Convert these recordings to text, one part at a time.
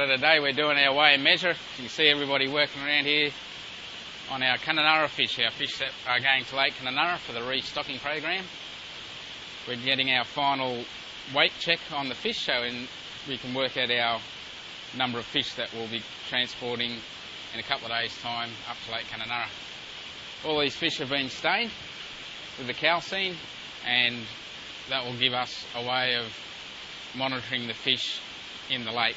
today we're doing our weigh and measure. You can see everybody working around here on our Kununurra fish, our fish that are going to Lake Kununurra for the restocking program. We're getting our final weight check on the fish so we can work out our number of fish that we'll be transporting in a couple of days' time up to Lake Kununurra. All these fish have been stained with the calcine, and that will give us a way of monitoring the fish in the lake.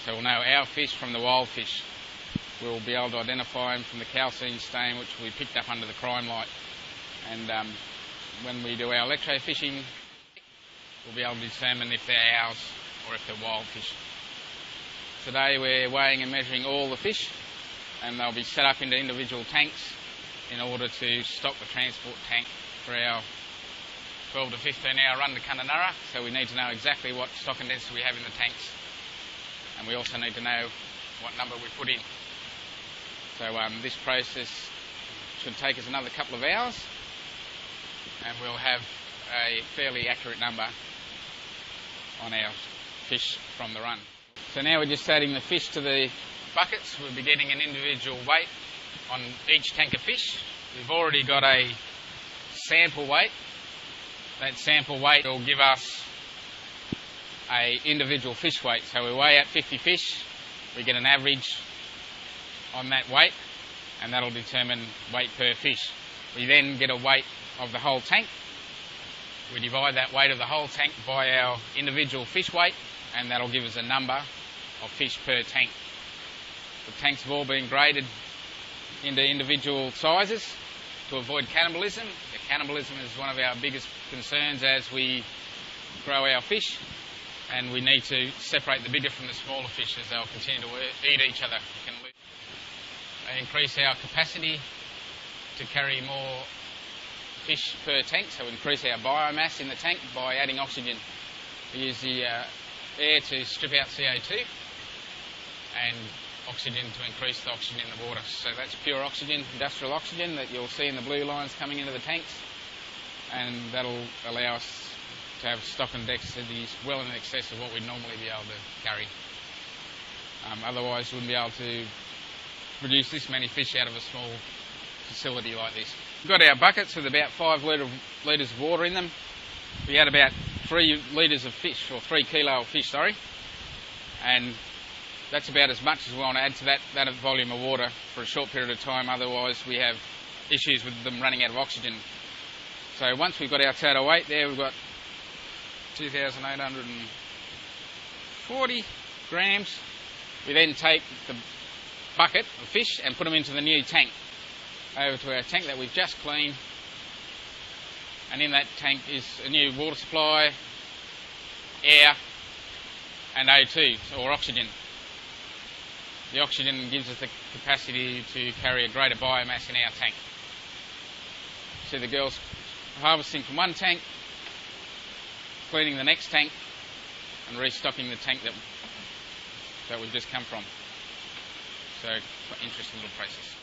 So we'll know our fish from the wild fish. We'll be able to identify them from the calcine stain which we picked up under the crime light. And when we do our electro fishing, we'll be able to determine if they're ours or if they're wild fish. Today we're weighing and measuring all the fish, and they'll be set up into individual tanks in order to stock the transport tank for our 12 to 15 hour run to Kununurra. So we need to know exactly what stock and density we have in the tanks, and we also need to know what number we put in. So this process should take us another couple of hours, and we'll have a fairly accurate number on our fish from the run. So now we're just adding the fish to the buckets. We'll be getting an individual weight on each tank of fish. We've already got a sample weight. That sample weight will give us an individual fish weight. So we weigh out 50 fish, we get an average on that weight, and that'll determine weight per fish. We then get a weight of the whole tank. We divide that weight of the whole tank by our individual fish weight, and that'll give us a number of fish per tank. The tanks have all been graded into individual sizes to avoid cannibalism. Cannibalism is one of our biggest concerns as we grow our fish, and we need to separate the bigger from the smaller fish as they'll continue to eat each other. They increase our capacity to carry more fish per tank, so we increase our biomass in the tank by adding oxygen. We use the air to strip out CO2 and oxygen to increase the oxygen in the water. So that's pure oxygen, industrial oxygen that you'll see in the blue lines coming into the tanks, and that'll allow us to have stock and densities well in excess of what we'd normally be able to carry. Otherwise we wouldn't be able to produce this many fish out of a small facility like this. We've got our buckets with about 5 litres of water in them. We add about 3 litres of fish, or 3 kilo of fish, sorry, and that's about as much as we want to add to that volume of water for a short period of time, otherwise we have issues with them running out of oxygen. So once we've got our total weight there, we've got 2,840 grams. We then take the bucket of fish and put them into the new tank, over to our tank that we've just cleaned, and in that tank is a new water supply, air and O2 or oxygen. The oxygen gives us the capacity to carry a greater biomass in our tank. See the girls harvesting from one tank, cleaning the next tank and restocking the tank that we've just come from. So, quite interesting little process.